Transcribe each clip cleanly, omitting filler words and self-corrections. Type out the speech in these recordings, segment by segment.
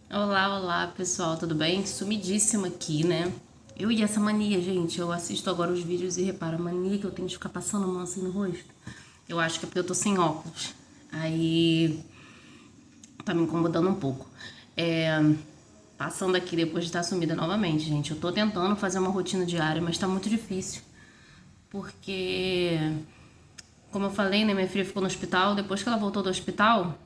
Olá, olá pessoal, tudo bem? Sumidíssima aqui, né? Eu e essa mania, gente, eu assisto agora os vídeos e reparo a mania que eu tenho de ficar passando a mão assim no rosto. Eu acho que é porque eu tô sem óculos. Aí tá me incomodando um pouco. Passando aqui depois de estar sumida novamente, gente. Eu tô tentando fazer uma rotina diária, mas tá muito difícil. Porque, como eu falei, né, minha filha ficou no hospital. Depois que ela voltou do hospital,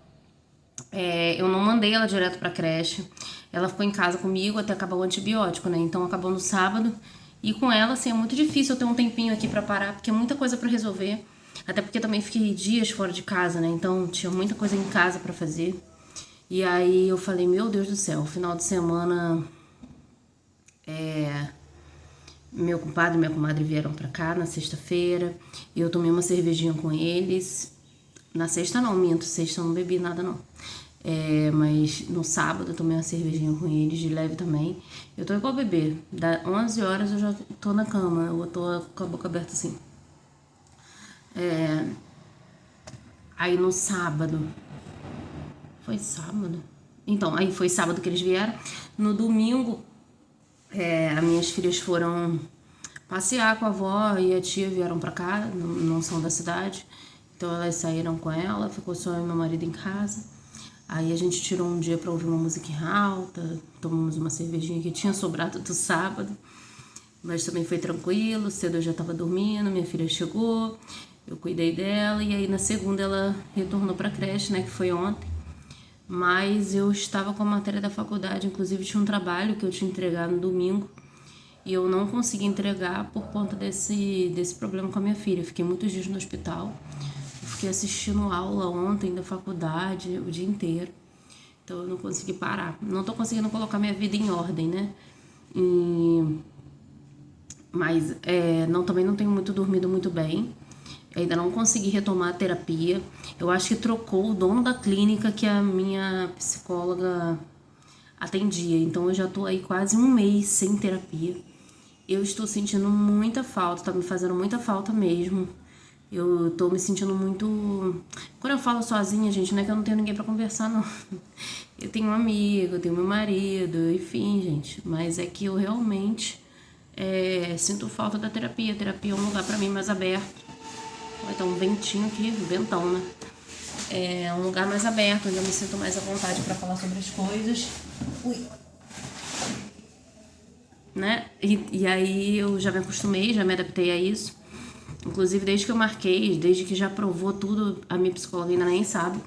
eu não mandei ela direto pra creche. Ela ficou em casa comigo até acabar o antibiótico, né? Então acabou no sábado. E com ela, assim, é muito difícil eu ter um tempinho aqui pra parar, porque é muita coisa pra resolver. Até porque também fiquei dias fora de casa, né? Então tinha muita coisa em casa pra fazer. E aí eu falei, meu Deus do céu, final de semana, meu compadre e minha comadre vieram pra cá na sexta-feira. E eu tomei uma cervejinha com eles. Na sexta não, minto, sexta eu não bebi nada não. Mas no sábado eu tomei uma cervejinha com eles, de leve também. Eu tô igual bebê. Da 11 horas eu já tô na cama, eu tô com a boca aberta assim. Aí no sábado. Foi sábado? Então, aí foi sábado que eles vieram. No domingo, as minhas filhas foram passear com a avó e a tia vieram pra cá, não são da cidade. Então elas saíram com ela, ficou só eu e meu marido em casa. Aí a gente tirou um dia pra ouvir uma música alta, tomamos uma cervejinha que tinha sobrado do sábado. Mas também foi tranquilo, cedo eu já tava dormindo, minha filha chegou, eu cuidei dela e aí na segunda ela retornou pra creche, né, que foi ontem. Mas eu estava com a matéria da faculdade, inclusive tinha um trabalho que eu tinha entregado no domingo e eu não consegui entregar por conta desse problema com a minha filha. Eu fiquei muitos dias no hospital, eu fiquei assistindo aula ontem da faculdade o dia inteiro, então eu não consegui parar. Não tô conseguindo colocar minha vida em ordem, né? E... Mas também não tenho muito dormido muito bem. Ainda não consegui retomar a terapia. Eu acho que trocou o dono da clínica que a minha psicóloga atendia. Então eu já tô aí quase um mês sem terapia. Eu estou sentindo muita falta, tá me fazendo muita falta mesmo. Eu tô me sentindo muito. Quando eu falo sozinha, gente, não é que eu não tenho ninguém pra conversar, não. Eu tenho um amigo, eu tenho meu marido, enfim, gente. Mas é que eu realmente sinto falta da terapia. A terapia é um lugar pra mim mais aberto. Vai estar um ventinho aqui, ventão, né? É um lugar mais aberto, onde eu me sinto mais à vontade pra falar sobre as coisas. Ui. Né? E aí eu já me acostumei, já me adaptei a isso. Inclusive, desde que eu marquei, desde que já aprovou tudo, a minha psicóloga ainda nem sabe.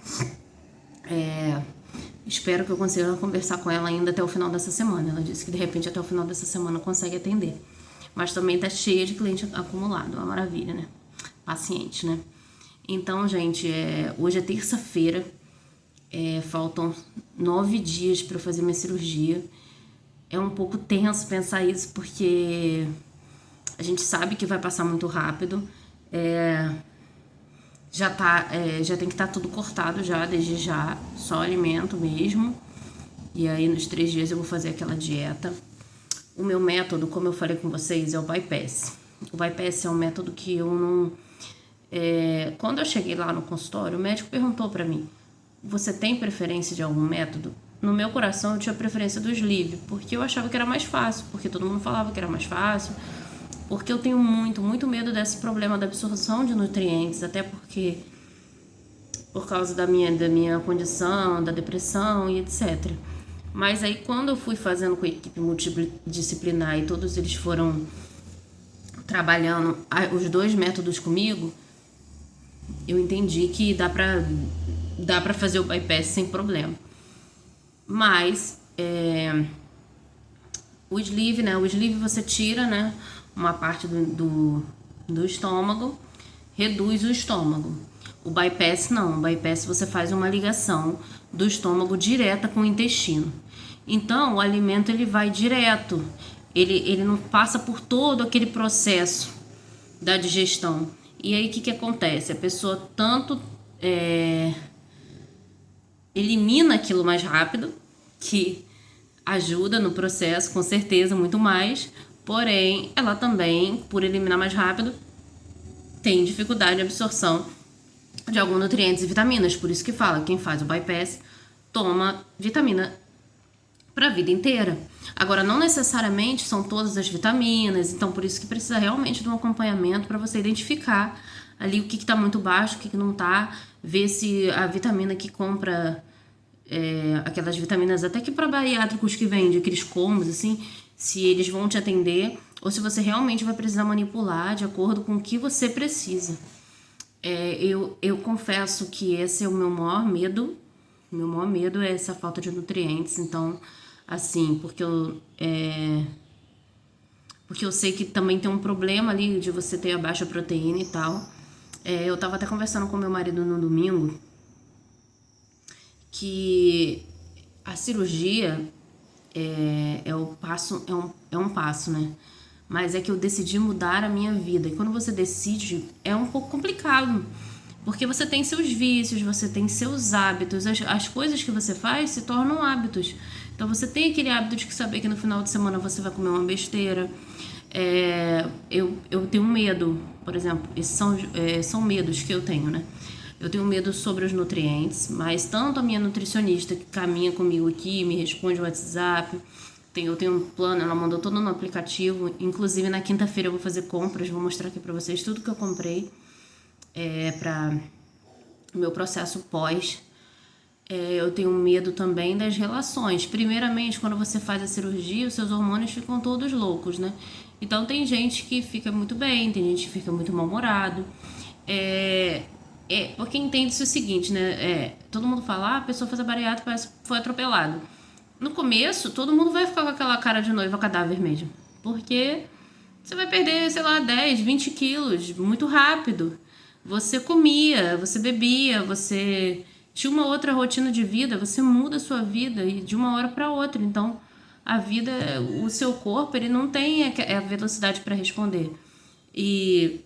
Espero que eu consiga conversar com ela ainda até o final dessa semana. Ela disse que de repente até o final dessa semana consegue atender. Mas também tá cheia de cliente acumulado, uma maravilha, né? Paciente, né? Então, gente, hoje é terça-feira, faltam 9 dias para fazer minha cirurgia. É um pouco tenso pensar isso, porque a gente sabe que vai passar muito rápido. Já tem que estar tudo cortado já, desde já, só alimento mesmo. E aí nos 3 dias eu vou fazer aquela dieta. O meu método, como eu falei com vocês, é o bypass. O bypass é um método que eu não... quando eu cheguei lá no consultório, o médico perguntou pra mim: você tem preferência de algum método? No meu coração eu tinha preferência do sleeve, porque eu achava que era mais fácil, porque todo mundo falava que era mais fácil, porque eu tenho muito, muito medo desse problema da absorção de nutrientes, até porque por causa da minha condição, da depressão e etc. Mas aí quando eu fui fazendo com a equipe multidisciplinar e todos eles foram trabalhando os dois métodos comigo, eu entendi que dá pra fazer o bypass sem problema. Mas o sleeve, né? O sleeve você tira, né, uma parte do estômago, reduz o estômago. O bypass não. O bypass você faz uma ligação do estômago direta com o intestino. Então o alimento ele vai direto. Ele não passa por todo aquele processo da digestão. E aí o que acontece? A pessoa tanto elimina aquilo mais rápido, que ajuda no processo, com certeza, muito mais. Porém, ela também, por eliminar mais rápido, tem dificuldade de absorção de alguns nutrientes e vitaminas. Por isso que fala, quem faz o bypass toma vitamina para a vida inteira. Agora, não necessariamente são todas as vitaminas, então por isso que precisa realmente de um acompanhamento para você identificar ali o que está muito baixo, o que não está, ver se a vitamina que compra, aquelas vitaminas até que para bariátricos que vende, aqueles combos assim, se eles vão te atender ou se você realmente vai precisar manipular de acordo com o que você precisa. Eu confesso que esse é o meu maior medo. Meu maior medo é essa falta de nutrientes. Então, assim, porque eu sei que também tem um problema ali de você ter a baixa proteína e tal. Eu tava até conversando com meu marido no domingo que a cirurgia é um passo, né? Mas é que eu decidi mudar a minha vida. E quando você decide, é um pouco complicado. Porque você tem seus vícios, você tem seus hábitos. As coisas que você faz se tornam hábitos. Então você tem aquele hábito de saber que no final de semana você vai comer uma besteira. Eu tenho medo, por exemplo, esses são medos que eu tenho, né? Eu tenho medo sobre os nutrientes, mas tanto a minha nutricionista que caminha comigo aqui, me responde o WhatsApp, eu tenho um plano, ela mandou todo no aplicativo. Inclusive na quinta-feira eu vou fazer compras, vou mostrar aqui pra vocês tudo que eu comprei para o meu processo pós. Eu tenho medo também das relações. Primeiramente, quando você faz a cirurgia, os seus hormônios ficam todos loucos, né? Então tem gente que fica muito bem, tem gente que fica muito mal-humorado. Porque entende-se o seguinte, né? Todo mundo fala, a pessoa faz a bariátrica, parece que foi atropelado. No começo, todo mundo vai ficar com aquela cara de noiva cadáver mesmo. Porque você vai perder, sei lá, 10, 20 quilos muito rápido. Você comia, você bebia, você tinha uma outra rotina de vida, você muda a sua vida de uma hora para outra. Então, a vida, o seu corpo, ele não tem a velocidade para responder. E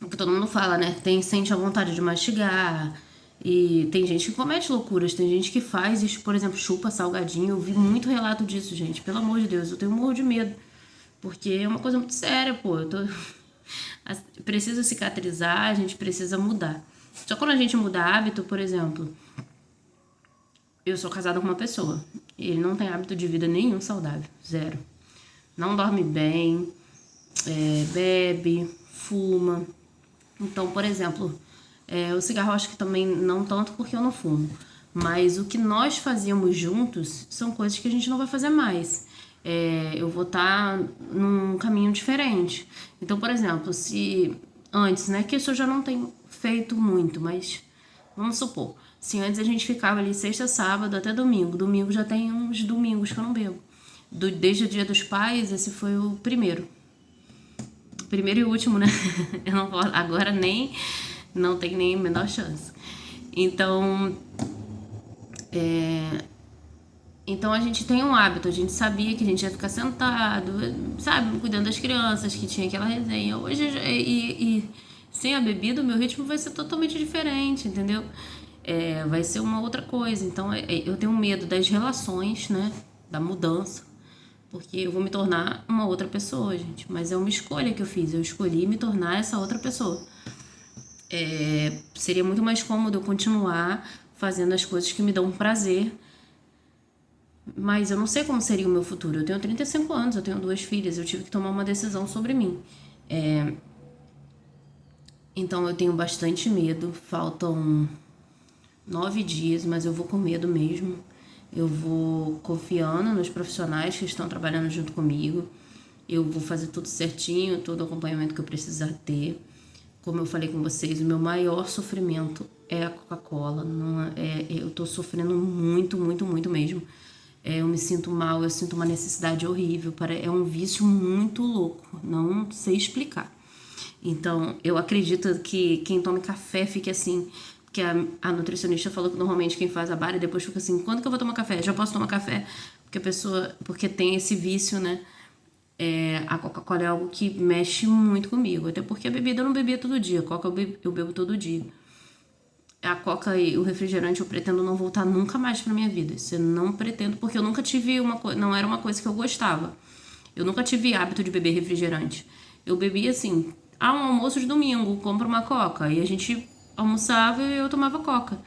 o que todo mundo fala, né? Sente a vontade de mastigar. E tem gente que comete loucuras, tem gente que faz isso, por exemplo, chupa salgadinho. Eu vi muito relato disso, gente. Pelo amor de Deus, eu tenho um morro de medo. Porque é uma coisa muito séria, pô. Precisa cicatrizar, a gente precisa mudar. Só quando a gente muda hábito, por exemplo, eu sou casada com uma pessoa, ele não tem hábito de vida nenhum saudável, zero. Não dorme bem, bebe, fuma. Então, por exemplo, o cigarro acho que também não tanto porque eu não fumo. Mas o que nós fazíamos juntos são coisas que a gente não vai fazer mais. Eu vou estar num caminho diferente. Então, por exemplo, se antes, né, que isso eu já não tenho feito muito, mas vamos supor, se antes a gente ficava ali sexta, sábado até domingo já tem uns domingos que eu não bebo. Desde o Dia dos Pais, esse foi o primeiro e último, né? Eu não vou, agora não tem nem a menor chance. Então a gente tem um hábito, a gente sabia que a gente ia ficar sentado, sabe, cuidando das crianças, que tinha aquela resenha. Hoje, e sem a bebida, o meu ritmo vai ser totalmente diferente, entendeu? Vai ser uma outra coisa. Então eu tenho medo das relações, né, da mudança, porque eu vou me tornar uma outra pessoa, gente. Mas é uma escolha que eu fiz, eu escolhi me tornar essa outra pessoa. Seria muito mais cômodo eu continuar fazendo as coisas que me dão prazer. Mas eu não sei como seria o meu futuro. Eu tenho 35 anos, eu tenho 2 filhas, eu tive que tomar uma decisão sobre mim. Então eu tenho bastante medo. Faltam 9 dias, mas eu vou com medo mesmo. Eu vou confiando nos profissionais que estão trabalhando junto comigo. Eu vou fazer tudo certinho, todo o acompanhamento que eu precisar ter. Como eu falei com vocês, o meu maior sofrimento é a Coca-Cola. Eu tô sofrendo muito, muito, muito mesmo. Eu me sinto mal, eu sinto uma necessidade horrível. É um vício muito louco, não sei explicar. Então, eu acredito que quem toma café fique assim, porque a nutricionista falou que normalmente quem faz a bari depois fica assim, quando que eu vou tomar café? Já posso tomar café? Porque tem esse vício, né? A Coca-Cola é algo que mexe muito comigo, até porque a bebida eu não bebia todo dia, a Coca eu bebo todo dia. A Coca e o refrigerante eu pretendo não voltar nunca mais pra minha vida. Isso eu não pretendo, porque eu nunca tive não era uma coisa que eu gostava. Eu nunca tive hábito de beber refrigerante. Eu bebia assim, um almoço de domingo, compro uma Coca. E a gente almoçava e eu tomava Coca.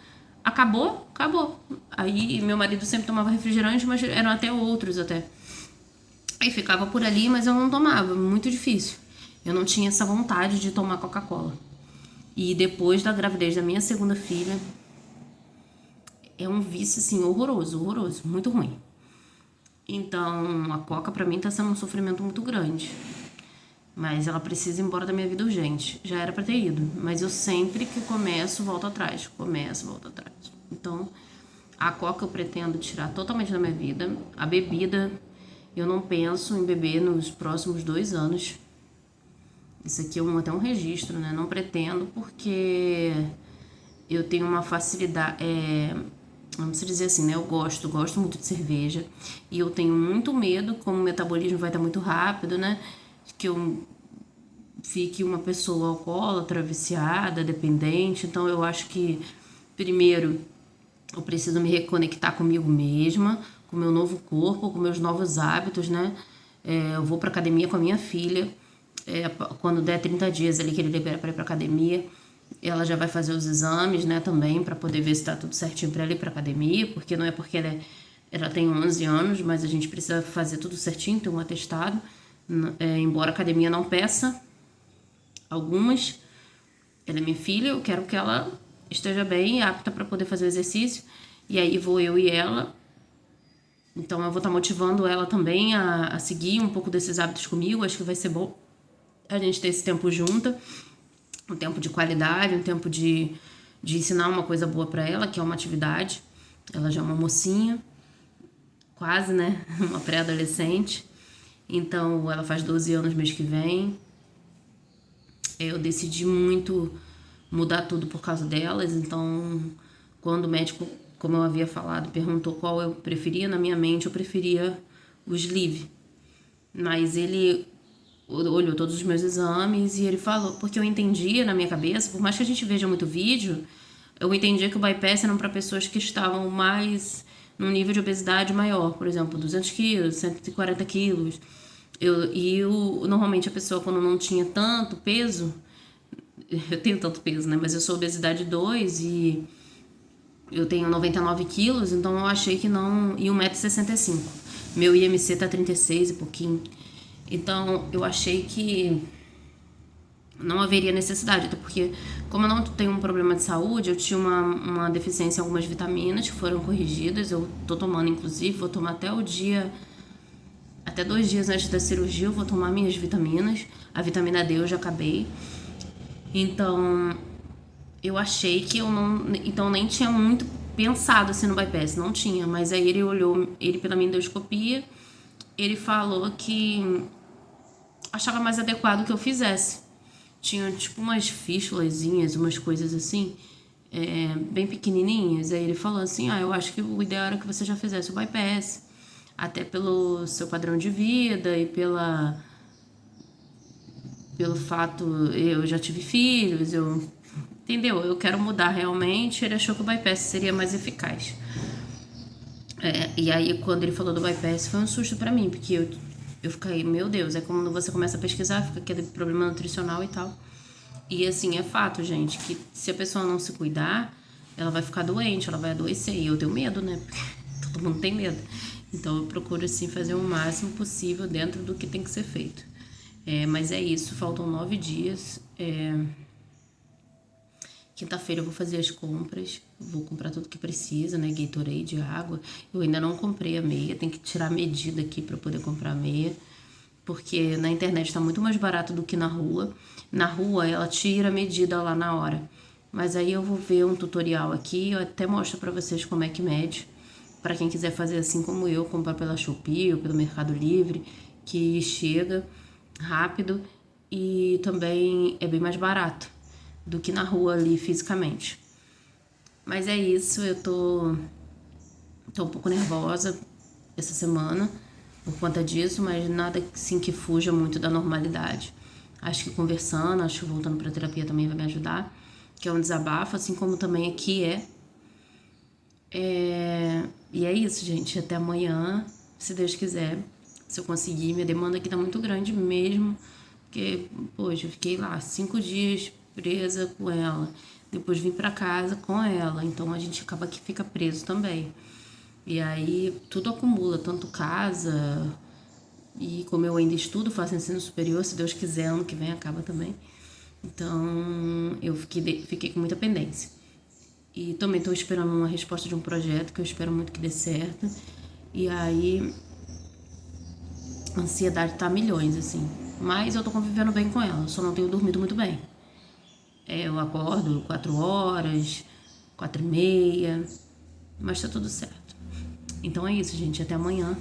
Acabou? Acabou. Aí meu marido sempre tomava refrigerante, mas eram até outros até. Aí ficava por ali, mas eu não tomava, muito difícil. Eu não tinha essa vontade de tomar Coca-Cola. E depois da gravidez da minha segunda filha, é um vício, assim, horroroso, horroroso, muito ruim. Então, a Coca pra mim tá sendo um sofrimento muito grande. Mas ela precisa ir embora da minha vida urgente. Já era pra ter ido, mas eu sempre que começo, volto atrás. Começo, volto atrás. Então, a Coca eu pretendo tirar totalmente da minha vida. A bebida, eu não penso em beber nos próximos 2 anos. Isso aqui é até um registro, né? Não pretendo porque eu tenho uma facilidade, vamos dizer assim, né? Eu gosto muito de cerveja e eu tenho muito medo, como o metabolismo vai estar muito rápido, né? Que eu fique uma pessoa alcoólatra, viciada, dependente. Então eu acho que, primeiro, eu preciso me reconectar comigo mesma, com o meu novo corpo, com meus novos hábitos, né? Eu vou pra academia com a minha filha. Quando der 30 dias ali que ele libera para ir pra academia, ela já vai fazer os exames, né, também, para poder ver se tá tudo certinho para ela ir pra academia, porque não é porque ela tem 11 anos, mas a gente precisa fazer tudo certinho, ter um atestado. Embora a academia não peça algumas, ela é minha filha, eu quero que ela esteja bem, apta para poder fazer o exercício, e aí vou eu e ela. Então eu vou estar motivando ela também a seguir um pouco desses hábitos comigo. Acho que vai ser bom a gente ter esse tempo junta, um tempo de qualidade, um tempo de ensinar uma coisa boa para ela, que é uma atividade. Ela já é uma mocinha, quase, né? Uma pré-adolescente. Então ela faz 12 anos mês que vem. Eu decidi muito mudar tudo por causa delas. Então, quando o médico, como eu havia falado, perguntou qual eu preferia, na minha mente eu preferia o Sleeve. Mas ele olhou todos os meus exames e ele falou, porque eu entendia na minha cabeça, por mais que a gente veja muito vídeo, eu entendia que o bypass eram para pessoas que estavam mais num nível de obesidade maior, por exemplo, 200 quilos, 140 quilos. Normalmente a pessoa, quando não tinha tanto peso, eu tenho tanto peso, né? Mas eu sou obesidade 2 e eu tenho 99 quilos, então eu achei que não. E 1,65 m. Meu IMC tá 36 e pouquinho. Então eu achei que não haveria necessidade, até porque, como eu não tenho um problema de saúde, eu tinha uma deficiência em algumas vitaminas que foram corrigidas. Eu tô tomando, inclusive, vou tomar até 2 dias antes da cirurgia, eu vou tomar minhas vitaminas. A vitamina D eu já acabei. Então, eu achei que eu não. Então, nem tinha muito pensado assim no bypass, não tinha. Mas aí ele olhou, ele pela minha endoscopia, ele falou que achava mais adequado que eu fizesse. Tinha tipo umas fístulazinhas, umas coisas assim, bem pequenininhas. Aí ele falou assim: eu acho que o ideal era que você já fizesse o bypass, até pelo seu padrão de vida e pelo fato, eu já tive filhos, entendeu? Eu quero mudar realmente. Ele achou que o bypass seria mais eficaz. E aí, quando ele falou do bypass, foi um susto pra mim, porque eu fiquei, meu Deus, é quando você começa a pesquisar, fica aquele problema nutricional e tal. E assim, é fato, gente, que se a pessoa não se cuidar, ela vai ficar doente, ela vai adoecer. E eu tenho medo, né? Porque todo mundo tem medo. Então eu procuro, assim, fazer o máximo possível dentro do que tem que ser feito. Mas é isso, faltam 9 dias. Quinta-feira eu vou fazer as compras, vou comprar tudo que precisa, né? Gatorade, água. Eu ainda não comprei a meia, tem que tirar a medida aqui para poder comprar a meia, porque na internet tá muito mais barato do que na rua. Na rua ela tira a medida lá na hora. Mas aí eu vou ver um tutorial aqui, eu até mostro para vocês como é que mede. Para quem quiser fazer assim como eu, comprar pela Shopee ou pelo Mercado Livre, que chega rápido e também é bem mais barato do que na rua ali fisicamente. Mas é isso, eu tô um pouco nervosa essa semana por conta disso, mas nada assim que fuja muito da normalidade. Acho que conversando, acho que voltando pra terapia também vai me ajudar, que é um desabafo, assim como também aqui E é isso, gente, até amanhã, se Deus quiser, se eu conseguir. Minha demanda aqui tá muito grande mesmo, porque, poxa, eu fiquei lá 5 dias presa com ela. depois vim pra casa com ela, então a gente acaba que fica preso também. E aí tudo acumula, tanto casa, e como eu ainda estudo, faço ensino superior, se Deus quiser, ano que vem acaba também. Então eu fiquei com muita pendência. E também estou esperando uma resposta de um projeto que eu espero muito que dê certo. E aí a ansiedade tá a milhões, assim. Mas eu tô convivendo bem com ela, só não tenho dormido muito bem. Eu acordo 4 horas, 4h30, mas tá tudo certo. Então é isso, gente. Até amanhã.